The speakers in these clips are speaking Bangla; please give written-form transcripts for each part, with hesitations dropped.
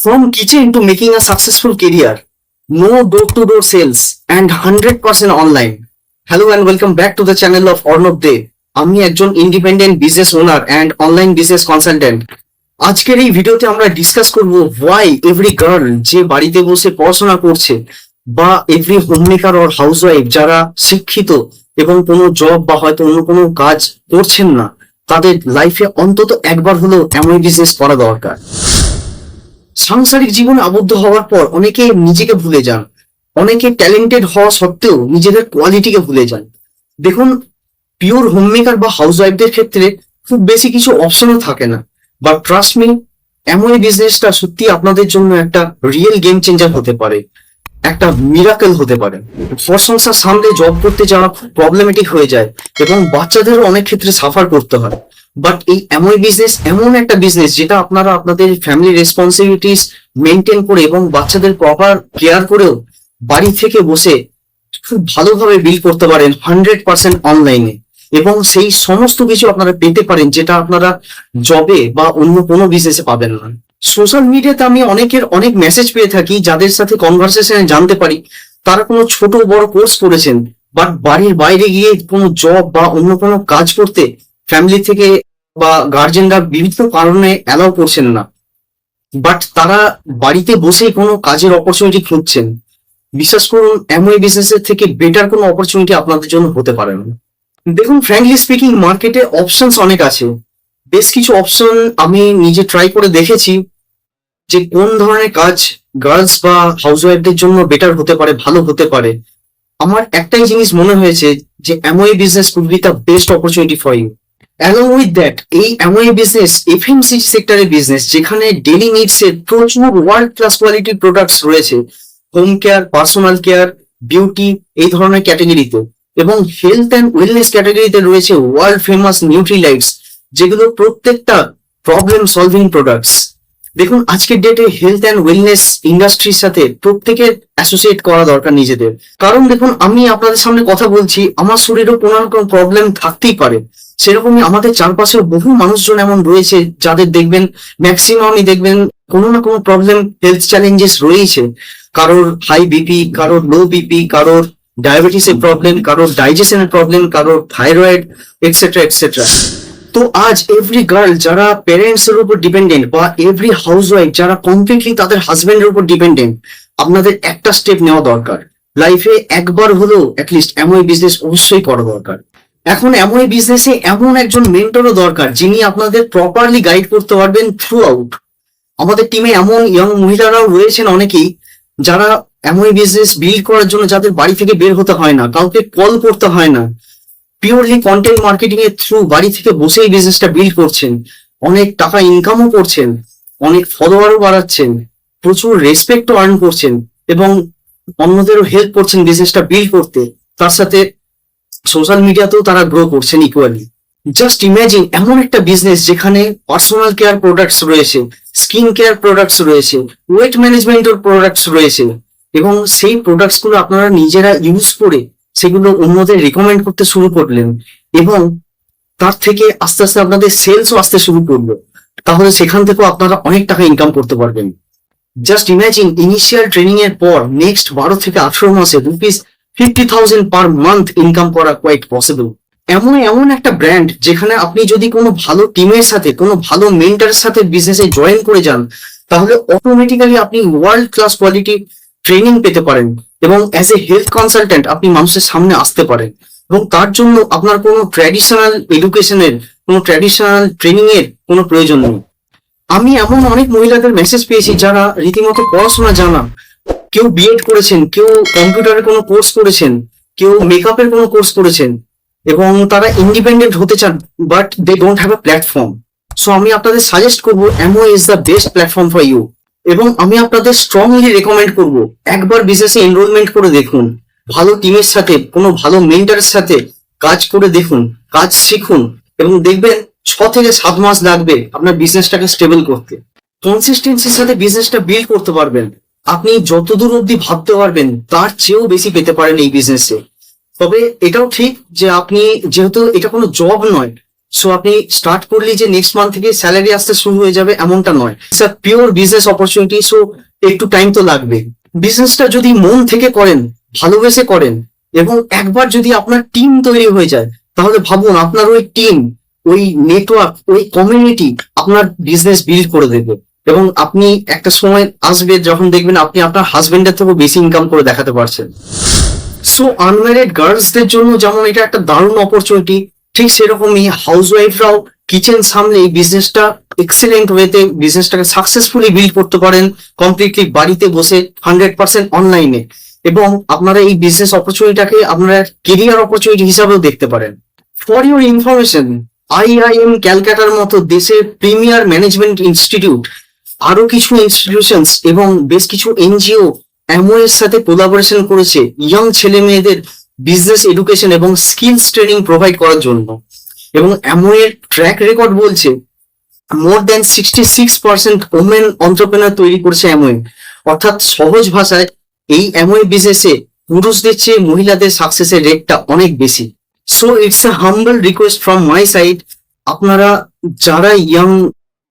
From kitchen to making a successful career, no door-to-door sales and 100% online. Hello and welcome back to the channel of Arnab De. আমি একজন independent business owner and online business consultant. আজকের এই ভিডিওতে আমরা ডিসকাস করব ওয়াই এভরি গার্ল যে বাড়িতে বসে পড়াশোনা করছে বা এভরি হোমমেকার অর হাউসওয়াইফ যারা শিক্ষিত এবং কোনো জব বা হয়তো অন্য কোনো কাজ করছেন না, তাদের লাইফে অন্তত একবার হলেও এমন বিজনেস করা দরকার। সাংসারিক জীবনে আবদ্ধ হওয়ার পর অনেকে নিজেকে ভুলে যান, অনেকে ট্যালেন্টেড হওয়া সত্ত্বেও নিজেদের কোয়ালিটিকে ভুলে যান। দেখুন, পিওর হোমমেকার বা হাউসওয়াইফদের ক্ষেত্রে খুব বেশি কিছু অপশনও থাকে না, বাট ট্রাস্ট মি, এমন বিজনেসটা সত্যি আপনাদের জন্য একটা রিয়েল গেম চেঞ্জার হতে পারে, একটা মিরাকেল হতে পারে। ঘর সংসার সামলে জব করতে যাওয়া খুব প্রবলেমেটিক হয়ে যায় এবং বাচ্চাদেরও অনেক ক্ষেত্রে সাফার করতে হয়। বাট এই এমন একটা বিজনেস যেটা আপনারা আপনাদের ফ্যামিলি রেসপন্সিবিলিটিস মেনটেন করে এবং বাচ্চাদের প্রপার কেয়ার করেও বাড়ি থেকে বসে খুব ভালোভাবে বিল করতে পারেন 100% অনলাইনে, এবং সেই সমস্ত কিছু আপনারা পেতে পারেন যেটা আপনারা জবে বা অন্য কোনো বিজনেসে পাবেন না। সোশ্যাল মিডিয়াতে আমি অনেক মেসেজ পেয়ে থাকি, যাদের সাথে কনভারসেশনে জানতে পারি তারা কোনো ছোট বড় কোর্স করেছেন, বাট বাড়ির বাইরে গিয়ে কোনো জব বা অন্য কোনো কাজ করতে ফ্যামিলি থেকে বা গার্জেনরা বিভিন্ন কারণে অ্যালাউ করছেন না, বাট তারা বাড়িতে বসেই কোনো কাজের অপরচুনিটি খুঁজছেন। বিশ্বাস করুন, এমন বিজনেসের থেকে বেটার কোনো অপরচুনিটি আপনাদের জন্য হতে পারে না। দেখুন, ফ্র্যাঙ্কলি স্পিকিং, মার্কেটে অপশনস অনেক আছে। বেশ কিছু অপশন আমি নিজে ট্রাই করে দেখেছি যে কোন ধরনের কাজ গার্লস বা হাউসওয়াইফদের জন্য বেটার হতে পারে, ভালো হতে পারে। আমার একটাই জিনিস মনে হয়েছে যে MOA business could be the best opportunity for you. Along with that, এই এমওএ বিজনেস এফএমসিজি সেক্টরের বিজনেস, যেখানে ডেইলি নিডস এর প্রচুর ওয়ার্ল্ড ক্লাস কোয়ালিটির প্রোডাক্টস রয়েছে home care, personal care, beauty এই ধরনের ক্যাটাগরিতে, এবং হেলথ অ্যান্ড ওয়েলনেস ক্যাটাগরিতে রয়েছে ওয়ার্ল্ড ফেমাস নিউট্রিলাইটস, যেগুলো প্রত্যেকটা প্রবলেম সলভিং প্রোডাক্টস। দেখুন, আজকের ডেটে হেলথ অ্যান্ড ওয়েলনেস ইন্ডাস্ট্রির সাথে প্রত্যেকের অ্যাসোসিয়েট করা দরকার নিজেদের। কারণ দেখুন, আমি আপনাদের সামনে কথা বলছি, আমার শরীরেও কোনো না কোনো প্রবলেম থাকতেই পারে। সেরকমই আমাদের চারপাশেও বহু মানুষজন এমন রয়েছে যাদের দেখবেন ম্যাক্সিমামই দেখবেন কোনো না কোনো প্রবলেম, হেলথ চ্যালেঞ্জেস রয়েছে। কারোর হাই বিপি, কারোর লো বিপি, কারোর ডায়াবেটিসের প্রবলেম, কারোর ডাইজেশনের প্রবলেম, কারোর থাইরয়েড, এটসেট্রা এটসেট্রা। তো আজ এভরি গার্ল যারা প্যারেন্টস এর উপর ডিপেন্ডেন্ট বা এভরি হাউসওয়াইফ যারা কমপ্লিটলি তাদের হাজবেন্ডের উপর ডিপেন্ডেন্ট, আপনাদের একটা স্টেপ নেওয়া দরকার। লাইফে একবার হলেও অ্যাটলিস্ট এমন বিজনেস অবশ্যই করা দরকার। এখন এমন বিজনেসে এমন একজন মেন্টরও দরকার যিনি আপনাদের প্রপারলি গাইড করতে পারবেন থ্রু আউট। আমাদের টিমে এমন ইয়ং মহিলারাও রয়েছেন অনেকেই, যারা এমন বিজনেস বিল্ড করার জন্য যাদের বাড়ি থেকে বের হতে হয় না, কাউকে কল করতে হয় না, পিওরলি কন্টেন্ট মার্কেটিং এর থ্রু বাড়ি থেকে বসেই বিজনেসটা বিল্ড করছেন, অনেক টাকা ইনকামও করছেন, অনেক ফলোয়ারও বাড়াচ্ছেন, প্রচুর রেসপেক্টও আর্ন করছেন এবং অন্যদেরও হেল্প করছেন বিজনেসটা বিল্ড করতে। তার সাথে সোশ্যাল মিডিয়াতেও তারা গ্রো করছেন ইকুয়ালি। জাস্ট ইমাজিন এমন একটা বিজনেস যেখানে পার্সোনাল কেয়ার প্রোডাক্টস রয়েছে, স্কিন কেয়ার প্রোডাক্টস রয়েছে, ওয়েট ম্যানেজমেন্টের প্রোডাক্টস রয়েছে, এবং সেই প্রোডাক্টস গুলো আপনারা নিজেরা ইউজ করে সেগুলো অন্যদের রিকমেন্ড করতে শুরু করলেন, এবং তার থেকে আস্তে আস্তে আপনাদের সেলসও আসতে শুরু করলো। তাহলে সেখান থেকেও আপনারা অনেক টাকা ইনকাম করতে পারবেন। জাস্ট ইমাজিন, ইনিশিয়াল ট্রেনিং এর পর নেক্সট 12 থেকে 18 মাসে ₹50,000 পার মান্থ ইনকাম করা কোয়াইট পসিবল। এমন একটা ব্র্যান্ড যেখানে আপনি যদি কোনো ভালো টিমের সাথে, কোনো ভালো মেন্টরের সাথে বিজনেসে জয়েন করে যান, তাহলে অটোমেটিক্যালি আপনি ওয়ার্ল্ড ক্লাস কোয়ালিটি ট্রেনিং পেতে পারেন এবং অ্যাজ এ হেলথ কনসালটেন্ট আপনি মানুষের সামনে আসতে পারেন, এবং তার জন্য আপনার কোনো ট্র্যাডিশনাল এডুকেশনের, কোনো ট্র্যাডিশনাল ট্রেনিং এর কোনো প্রয়োজন নেই। আমি এমন অনেক মহিলাদের মেসেজ পেয়েছি যারা রীতিমতো পড়াশোনা জানা, কেউ বিএড করেছেন, কেউ কম্পিউটারের কোনো কোর্স করেছেন, কেউ মেকআপের কোনো কোর্স করেছেন, এবং তারা ইন্ডিপেন্ডেন্ট হতে চান, but they don't have a platform. So আমি আপনাদের সাজেস্ট করবো MO is the best platform for you, এবং আমি আপনাদের স্ট্রংলি রেকমেন্ড করবো একবার বিজনেসে এনরোলমেন্ট করে দেখুন, ভালো টিমের সাথে, কোনো ভালো মেন্টরের সাথে কাজ করে দেখুন, কাজ শিখুন, এবং দেখবেন 6 থেকে 7 মাস লাগবে আপনার বিজনেসটাকে স্টেবল করতে। কনসিস্টেন্সির সাথে বিজনেসটা বিল্ড করতে পারবেন। আপনি যতদূর অব্দি ভাবতে পারবেন তার চেয়েও বেশি পেতে পারেন এই বিজনেসে। তবে এটাও ঠিক যে আপনি, যেহেতু এটা কোনো জব নয়, সো আপনি স্টার্ট করলেই যে নেক্সট মান্থ থেকে স্যালারি আসতে শুরু হয়ে যাবে এমনটা নয়। Sir pure business opportunity, so একটু টাইম তো লাগবে। বিজনেসটা যদি মন থেকে করেন, ভালোবেসে করেন, এবং একবার যদি আপনার টিম তৈরি হয়ে যায়, তাহলে ভাবুন আপনার ওই টিম, ওই নেটওয়ার্ক, ওই কমিউনিটি আপনার বিজনেস বিল্ড করে দেবে। এবং আপনি একটা সময় আসবে যখন দেখবেন আপনি আপনার হাজবেন্ডের থেকেও বেশি ইনকাম করে দেখাতে পারছেন। সো আনম্যারিড গার্লসদের জন্য যেমন এটা একটা দারুণ অপরচুনিটি, ঠিক সেরকমই হাউসওয়াইফরাও কিচেন সামলে এই বিজনেসটা এক্সেলেন্ট ওয়েতে বিজনেসটাকে সাকসেসফুলি বিল্ড করতে পারেন, কমপ্লিটলি বাড়িতে বসে 100% অনলাইনে। এবং আপনারা এই বিজনেস অপরচুনিটিটাকে আপনারা কেরিয়ার অপরচুনিটি হিসাবেও দেখতে পারেন। ফর ইউর ইনফরমেশন, IIM ক্যালকাটার মতো দেশের প্রিমিয়ার ম্যানেজমেন্ট ইনস্টিটিউট, আরো কিছু ইনস্টিটিউশনস এবং বেশ কিছু NGO অ্যামওয়ে এর সাথে কোলাবোরেশন করেছে ইয়ং ছেলে মেয়েদের বিজনেস এডুকেশন এবং স্কিলস ট্রেনিং প্রোভাইড করার জন্য। এবং অ্যামওয়ে এর ট্র্যাক রেকর্ড বলছে মোর দ্যান 66% ওমেন অন্টারপ্রেনার তৈরি করেছে অ্যামওয়ে। অর্থাৎ সহজ ভাষায় এই অ্যামওয়ে বিজনেসে পুরুষদের চেয়ে মহিলাদের সাকসেসের রেটটা অনেক বেশি। So it's a humble request from my side, আপনারা যারা ইয়াং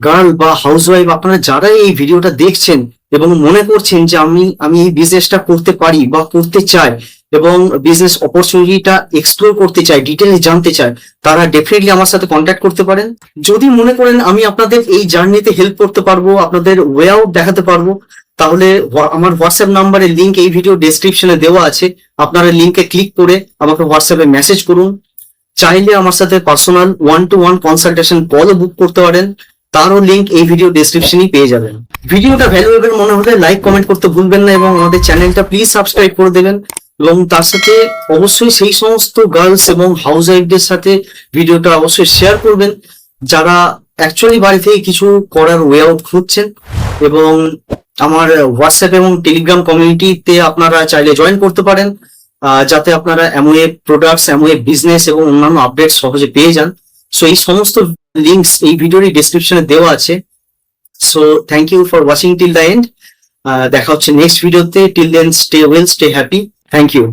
গার্ল বা হাউসওয়াইফ, আপনারা যারা এই ভিডিওটা দেখছেন এবং মনে করছেন যে আমি এই বিজনেসটা করতে পারি বা করতে চাই এবং বিজনেস অপরচুনিটিটা এক্সপ্লোর করতে চাই, ডিটেইলস জানতে চাই, তারা ডেফিনেটলি আমার সাথে কন্ট্যাক্ট করতে পারেন। যদি মনে করেন আমি আপনাদের এই জার্নিতে হেল্প করতে পারবো, আপনাদের ওয়ে আউট দেখাতে পারবো, তাহলে আমার হোয়াটসঅ্যাপ নাম্বারের লিঙ্ক এই ভিডিও ডেসক্রিপশনে দেওয়া আছে। আপনারা লিঙ্কে ক্লিক করে আমাকে হোয়াটসঅ্যাপে মেসেজ করুন। চাইলে আমার সাথে পার্সোনাল 1-to-1 কনসালটেশন কলও বুক করতে পারেন, তারও লিঙ্ক এই ভিডিও ডেসক্রিপশনেই পেয়ে যাবেন। ভিডিওটা ভ্যালুয়েবল মনে হলে লাইক কমেন্ট করতে ভুলবেন না এবং আমাদের চ্যানেলটা প্লিজ সাবস্ক্রাইব করে দেবেন। এবং তার সাথে অবশ্যই সেই সমস্ত গার্লস এবং হাউস ওয়াইফদের সাথে ভিডিওটা অবশ্যই শেয়ার করবেন যারা অ্যাকচুয়ালি বাড়ি থেকে কিছু করার ওয়ে আউট খুঁজছেন। এবং আমার হোয়াটসঅ্যাপ এবং টেলিগ্রাম কমিউনিটিতে আপনারা চাইলে জয়েন করতে পারেন, যাতে আপনারা অ্যামওয়ে প্রোডাক্টস, অ্যামওয়ে বিজনেস এবং অন্যান্য আপডেট সহজে পেয়ে যান। সো এই সমস্ত লিঙ্কস এই ভিডিওর ডেসক্রিপশনে দেওয়া আছে। So thank you for watching till the end. দেখা হচ্ছে নেক্সট ভিডিওতে। Till then stay well, stay happy. Thank you.